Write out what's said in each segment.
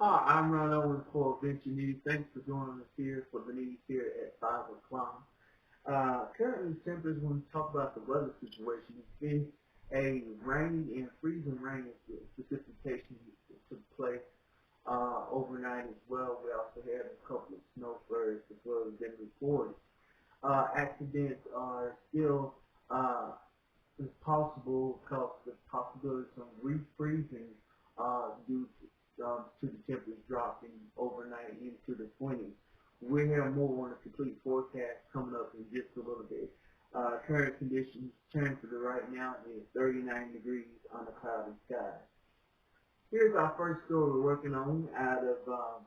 Hi, I'm Ron Owen for Venture News. Thanks for joining us here for the news here at 5 o'clock. Currently, temperatures, when we talk about the weather situation, it's been a rainy and freezing rain precipitation that took place overnight as well. We also had a couple of snow flurries as well as been reported. Accidents are still possible because the possibility of some refreezing due to the temperatures dropping overnight into the 20s. We'll have more on the complete forecast coming up in just a little bit. Current conditions, temperature right now is 39 degrees on a cloudy sky. Here's our first story we're working on out of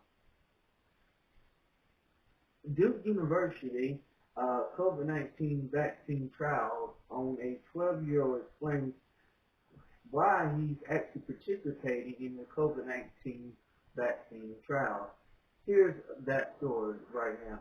Duke University. COVID-19 vaccine trial on a 12-year-old explains why he's actually participating in the COVID-19 vaccine trial. Here's that story right now.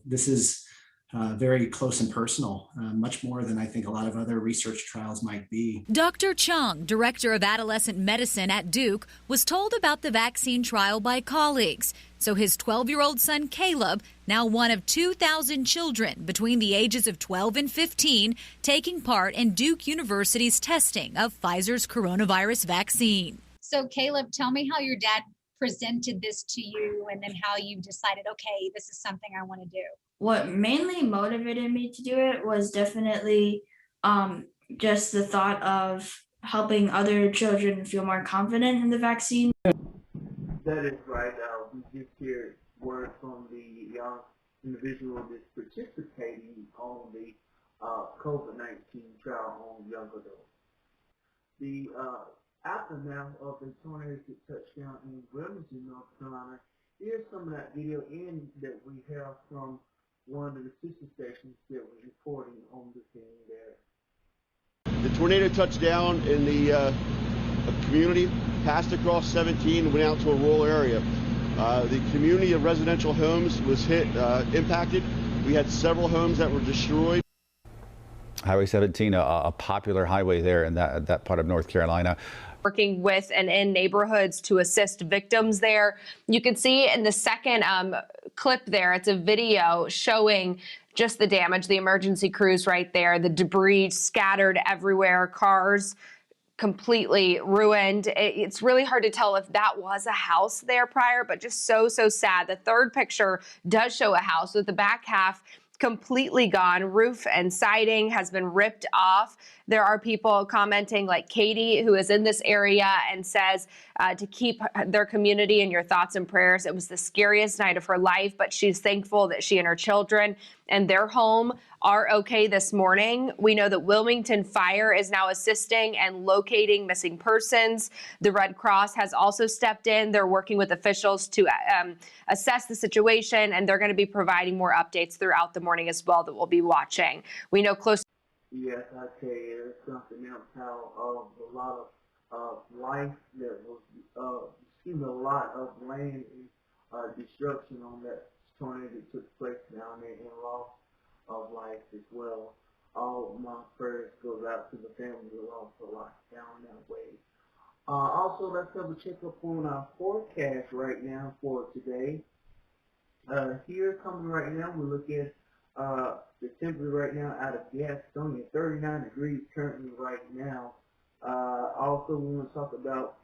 This is very close and personal, much more than I think a lot of other research trials might be. Dr. Chung, director of adolescent medicine at Duke, was told about the vaccine trial by colleagues. So his 12-year-old son, Caleb, now one of 2,000 children between the ages of 12 and 15, taking part in Duke University's testing of Pfizer's coronavirus vaccine. So, Caleb, tell me how your dad presented this to you and then how you decided, okay, this is something I want to do. What mainly motivated me to do it was definitely just the thought of helping other children feel more confident in the vaccine. That is right. We just heard word from the young individual that's participating on the COVID-19 trial on young adults. The aftermath of the tornado that touched down in Wilmington, North Carolina. Here's some of that video in that we have from one of the sister stations that was reporting on the scene there. The tornado touched down in the community, passed across 17, went out to a rural area. The community of residential homes was impacted. We had several homes that were destroyed. Highway 17, a popular highway there in that part of North Carolina. Working with and in neighborhoods to assist victims there. You can see in the second clip there, it's a video showing just the damage, the emergency crews right there, the debris scattered everywhere, cars completely ruined. It's really hard to tell if that was a house there prior, but just so sad. The third picture does show a house with the back half completely gone. Roof and siding has been ripped off. There are people commenting like Katie, who is in this area and says to keep their community in your thoughts and prayers. It was the scariest night of her life, but she's thankful that she and her children and their home are okay this morning. We know that Wilmington Fire is now assisting and locating missing persons. The Red Cross has also stepped in. They're working with officials to assess the situation, and they're going to be providing more updates throughout the morning as well that we'll be watching. We know close. Yes, I tell you, there's something else how a lot of life that was, a lot of land destruction on that tornado that took place down there and loss of life as well. All of my prayers goes out to the family who lost a lot down that way. Also, let's have a check up on our forecast right now for today. Here coming right now, we look at the temperature right now out of Gastonia, 39 degrees currently right now. Also, we want to talk about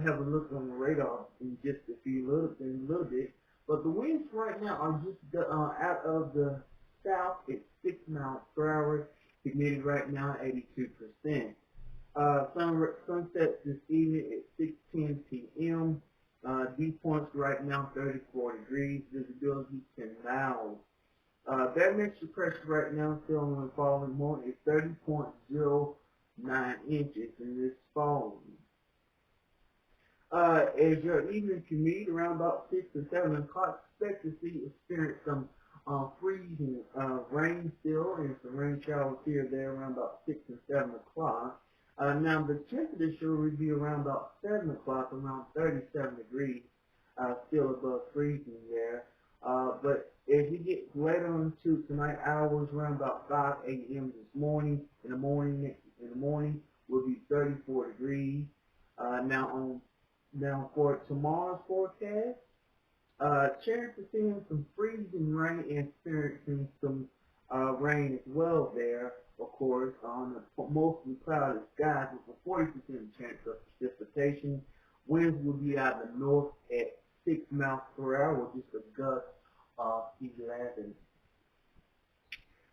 have a look on the radar in just a little bit. But the winds right now are just out of the south at 6 miles per hour, humidity right now 82%. Sunset this evening at 6:10 p.m. Dew points right now 34 degrees, visibility 10 miles. Barometric pressure right now still on the falling more is 30.09 inches in this fall. As your evening commute around about 6 or 7 o'clock, expect to experience some freezing rain still and some rain showers here and there around about 6 and 7 o'clock. Now the temperature will be around about 7 o'clock, around 37 degrees, still above freezing there. But as you get later into tonight hours, around about 5 a.m. this morning, in the morning will be 34 degrees. Now on showers on a mostly cloudy skies with a 40% chance of precipitation. Winds will be out of the north at 6 miles per hour with just a gust of 11.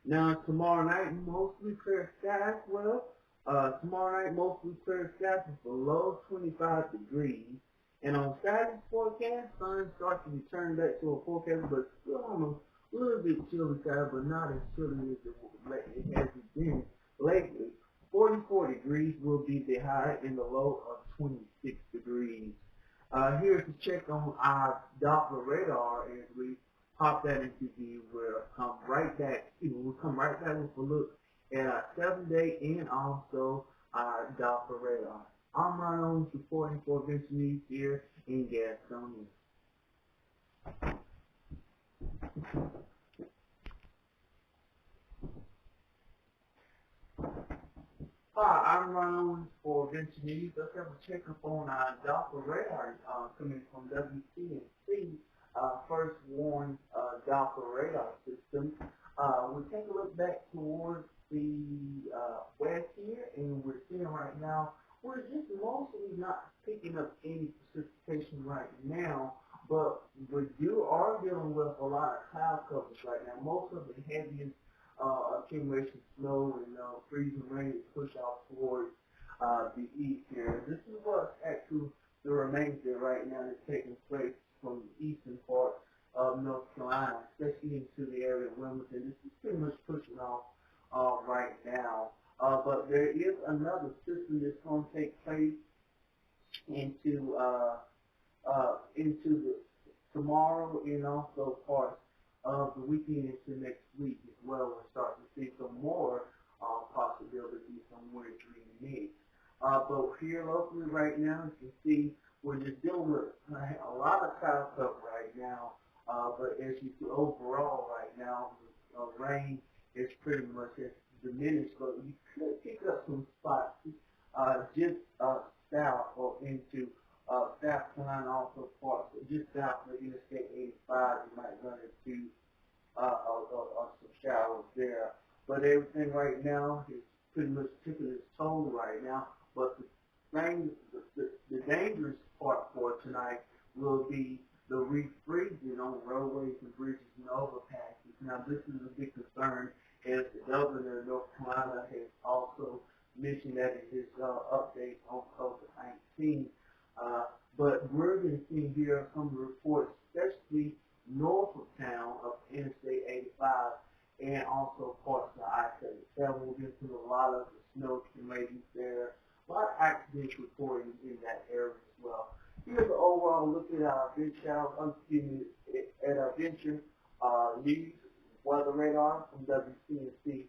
Now tomorrow night, mostly clear skies. Well, tomorrow night, mostly clear skies with below 25 degrees. And on Saturday's forecast, sun starts to return back to a forecast, but still on a little bit chilly side, but not as chilly as it has been lately. 44 degrees will be the high and the low of 26 degrees. Here's a check on our Doppler radar as we pop that into view. We'll come right back with a look at our 7-day and also our Doppler radar. I'm Ron Owens reporting for Adventure News here in Gastonia. Hi, I'm Ron Owens for Adventure News. Let's have a checkup on our Doppler radar coming from WCNC. First warned Doppler radar system. We'll take a look back towards the west here, and we're seeing right now we're just mostly not picking up any precipitation right now, but we are dealing with a lot of cloud coverage right now. Most of the heaviest accumulation of snow and freezing rain is pushed off towards the east here. This is what's actually the remainder right now is taking place from the eastern part of North Carolina, especially into the area of Wilmington. This is pretty much pushing off right now. But there is another system that's going to take place into the tomorrow and also parts of the weekend into next week as well. We're starting to see some more possibilities on where it's really mixed. But here locally right now, you can see we're just dealing with a lot of cloud cover right now. But as you see overall right now, rain is pretty much diminished, but you could pick up some spots just south or into South Carolina, also parts just south of Interstate 85. You might run into some showers there. But everything right now is pretty much taking its toll right now. But the dangerous part for tonight will be the refreezing on roadways and bridges and overpasses. Now, this is a big concern, as the governor of North Carolina has also mentioned that in his update on COVID-19. But we're going to see here some reports, especially north of town of Interstate 85 and also parts of I-77. We'll get through a lot of the snow accumulating there. A lot of accidents reported in that area as well. Here's an overall look at our Adventure News weather radar from WCNC,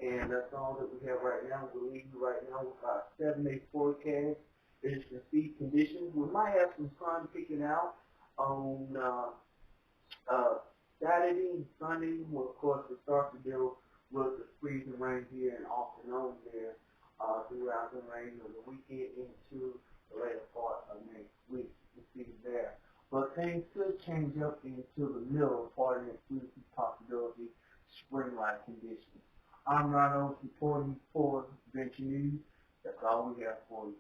and that's all that we have right now. We'll leave you right now with our 7-day forecast. As you can see, conditions. We might have some sun picking out on Saturday and Sunday. Well, of course, we start to deal with the freezing rain here and off and on there throughout the rain of the weekend into the later part of next week. You see there. But things could change up into the middle part of next week, possibility spring-like conditions. I'm Ron Owens reporting for Adventure News. That's all we have for you.